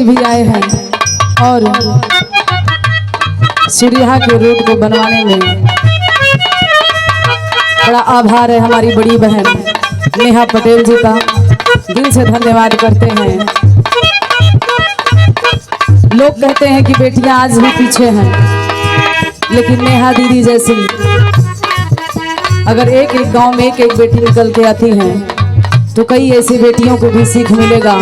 भी आए हैं और सिरिहा के रोड को बनवाने में बड़ा आभार है हमारी बड़ी बहन नेहा पटेल जी का, दिल से धन्यवाद करते हैं। लोग कहते हैं कि बेटियां आज भी पीछे हैं, लेकिन नेहा दीदी जैसी अगर एक एक गांव में एक एक बेटी निकल के आती हैं तो कई ऐसी बेटियों को भी सीख मिलेगा,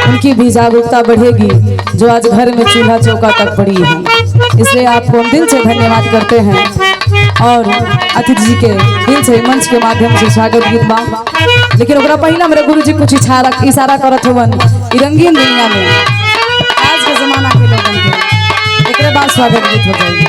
उनकी भी जागरूकता बढ़ेगी जो आज घर में चूल्हा चौका तक पड़ी है। इसलिए आपको हम दिल से धन्यवाद करते हैं और अतिथि जी के दिल से मंच के माध्यम से स्वागत गीत बा। लेकिन ओकरा पहले मेरे गुरु जी कुछ इशारा करत हुवन रंगीन दुनिया में आज के जमाना के लोगन के, एक बाद स्वागत गीत हो जाएगी।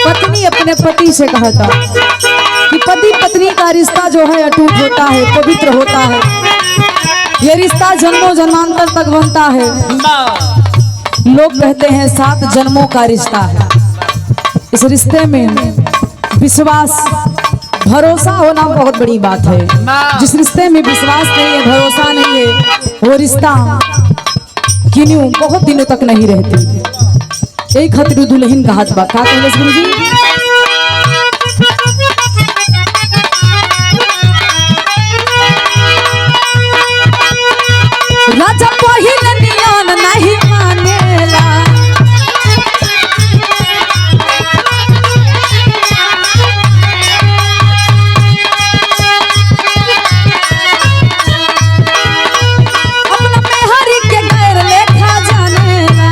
पत्नी अपने पति से कहा था कि पति पत्नी का रिश्ता जो है अटूट होता है, पवित्र होता है। ये रिश्ता जन्मों जन्मांतर तक बनता है। लोग कहते हैं 7 जन्मों का रिश्ता है। इस रिश्ते में विश्वास भरोसा होना बहुत बड़ी बात है। जिस रिश्ते में विश्वास नहीं है, भरोसा नहीं है, वो रिश्ता किन्हीं बहुत दिनों तक नहीं रहती। एक खतरू दुल्हन का हाथ बा का कहले गुरु जी राजा पहिल नियन नहीं मानेला, अपना मेहरी के गैर लेखा जानेला।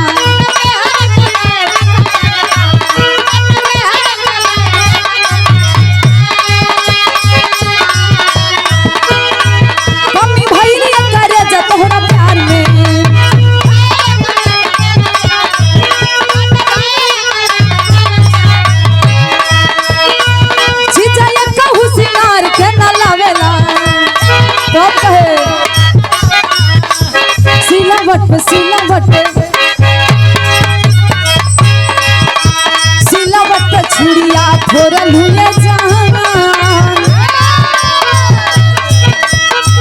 सिलावट छुड़िया फोरल हुए जान,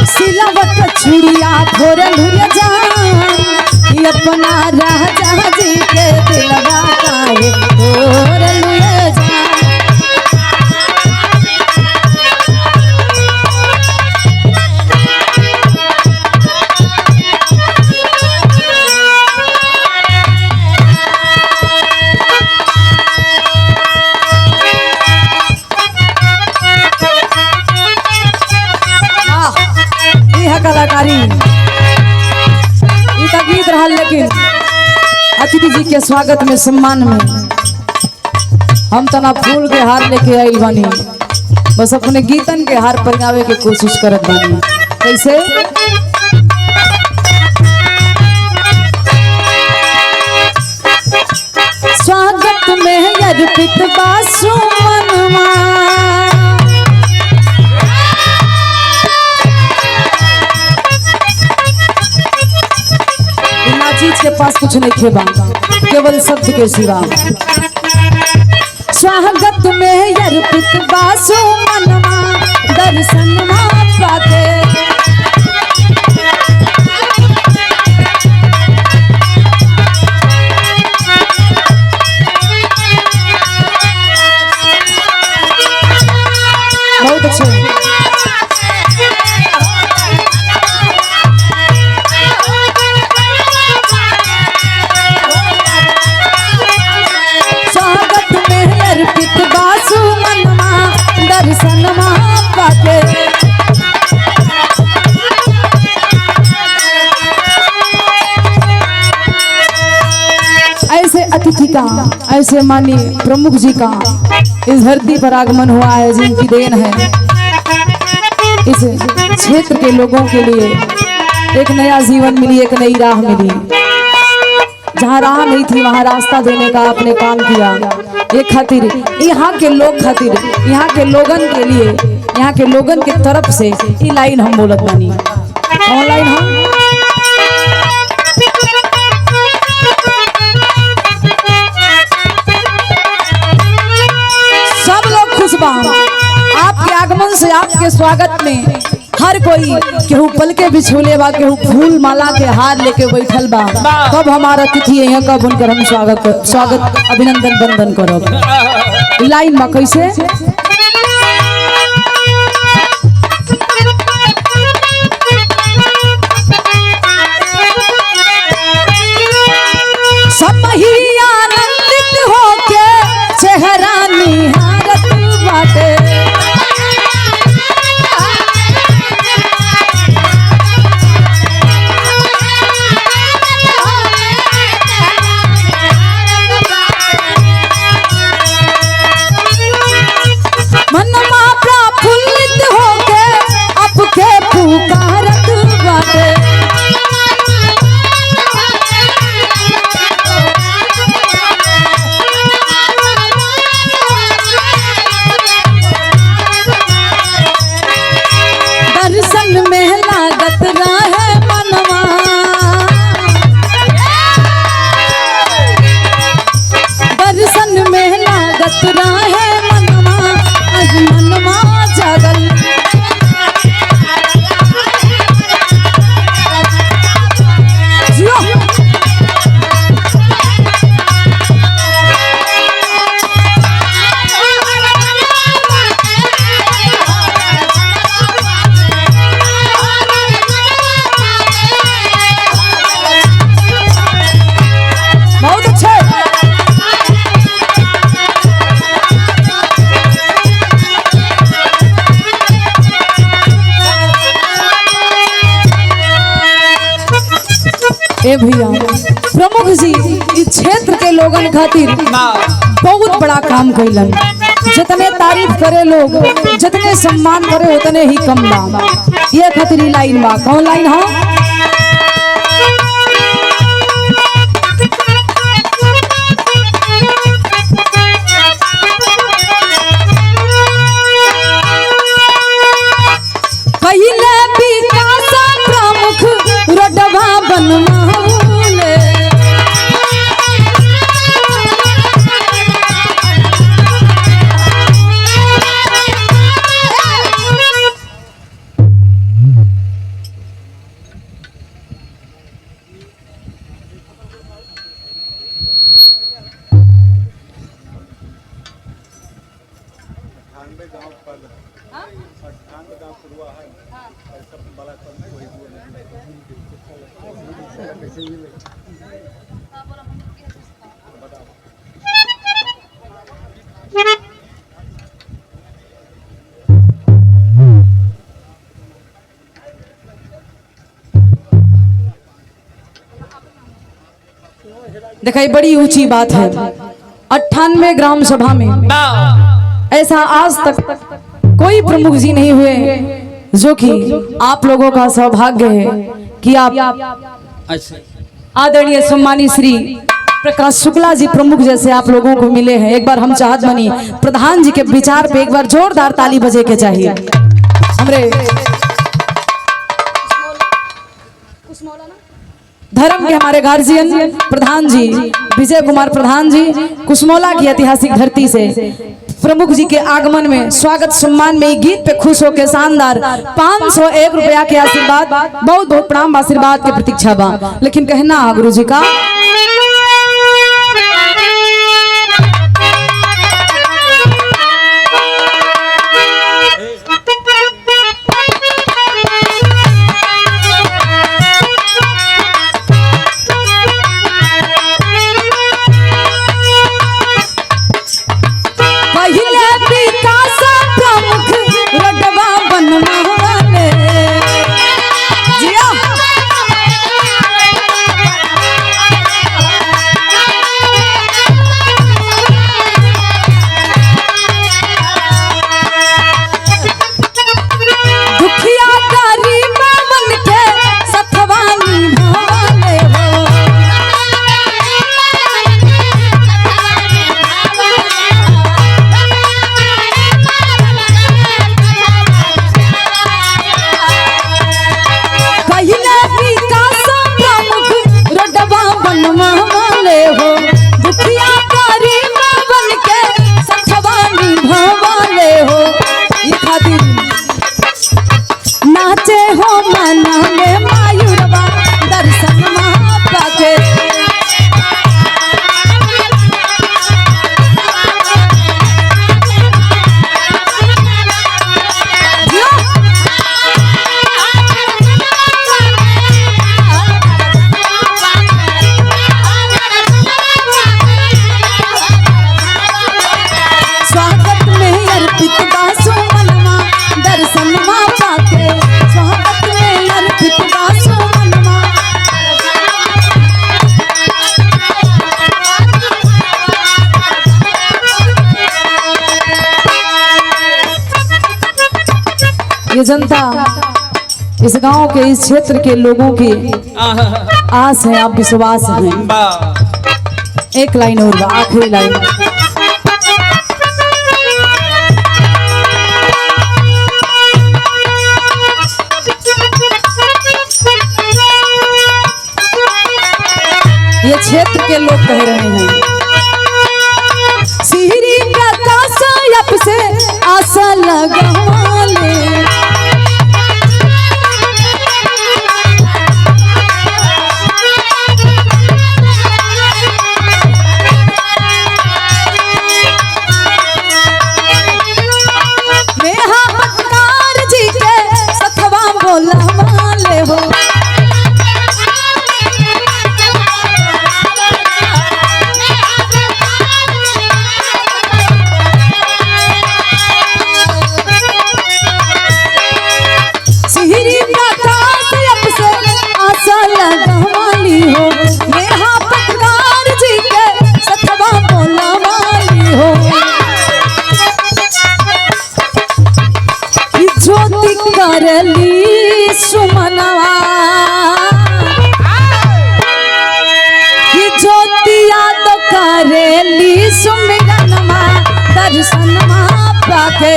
सिलावट छुड़िया फोरल हुए जान, अपना राजा जी के दिलवा काहे फोरल हुए जान। कलाकारी गीत रहा, लेकिन अतिथि जी के स्वागत में सम्मान में हम तना फूल के हार लेके आइल बानी, बस अपने गीतन के हार पहनावे के कोशिश करत बानी। कैसे स्वागत में अर्पित बासु मनवा, चीज के पास कुछ नहीं खेबा, केवल शब्द के सिवा। स्वागत में अर्पित बासु मनवा, दर्शन पाके बहुत अच्छे। ऐसे अतिथि का, ऐसे माननीय प्रमुख जी का इस धरती पर आगमन हुआ है, जिनकी देन है। इस क्षेत्र के लोगों के लिए एक नया जीवन मिली, एक नई राह मिली। जहाँ राह नहीं थी वहाँ रास्ता देने का आपने काम किया। ये खातिर यहाँ के लोग खातिर, यहाँ के लोगन के लिए, यहाँ के लोगन के तरफ से ये लाइन हम बोलत बानी। ऑनलाइन हम सब लोग खुश बा आपके आगमन से, आपके स्वागत में। हर कोई केहू पल के बिछोले बा, केहू फूल माला के हार लेके बैठल बा। कब हमारा तिथि है, कब उनकर हम स्वागत अभिनंदन बंदन करब। लाइन बा कैसे? सब ही आनंदित होके चेहरा निहारत बाटे। ए भैया प्रमुख जी इस क्षेत्र के लोगन खातिर बहुत बड़ा काम कैलन। जितने तारीफ करे लोग, जितने सम्मान करे उतने ही कम बा। ये खातिर लाइन बा। कौन लाइन हो? पहले विकास प्रमुख रोडवा बनवाऊले। देखिए बड़ी ऊंची बात है। 98 ग्राम सभा में ऐसा आज तक कोई प्रमुख जी नहीं हुए, जो कि आप लोगों का सौभाग्य है कि आप आदरणीय सम्मानी श्री प्रकाश शुक्ला जी प्रमुख जैसे आप लोगों को मिले हैं। एक बार हम चाहत बनी प्रधान जी के विचार पे एक बार जोरदार ताली बजे के चाहिए। हमरे धर्म के हमारे गार्जियन प्रधान जी विजय कुमार प्रधान जी कुसमोला की ऐतिहासिक धरती से प्रमुख जी के आगमन में स्वागत सम्मान में गीत पे खुश होकर शानदार 501 रुपया के आशीर्वाद, बहुत बहुत प्रणाम आशीर्वाद के प्रतीक्षा बा। लेकिन कहना गुरु जी का इस गांव के, इस क्षेत्र के लोगों की आस है, आप विश्वास है। एक लाइन और, आखिरी लाइन। ये क्षेत्र के लोग कह रहे हैं, सिहरी प्रकाश अब से आशा लगा ले, नेहा पटकार जी के सथवा बोला माले हो, सिहरी प्रकाश अब से आशा लगवाली हो, नेहा पटकार जी के सथवा बोला माली हो, ज्योति करली सुमनवा, ज्योति याद करेली सुमिरनमा, दर्शनमा पाके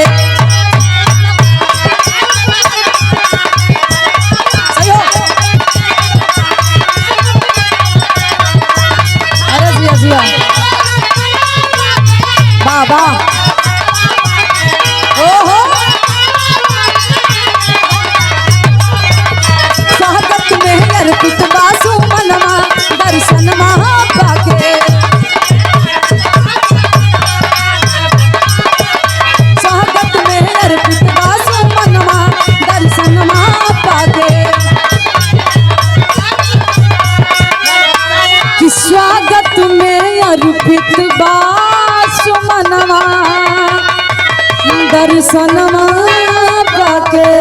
बाबा ओहो स्वागत में अर्पित बासु मनवा, दर्शन पाके स्वागत में अर्पित बासु मनवा, दर्शन पाके कि स्वागत में अर्पित बासु मनवा, दर्शन पाके।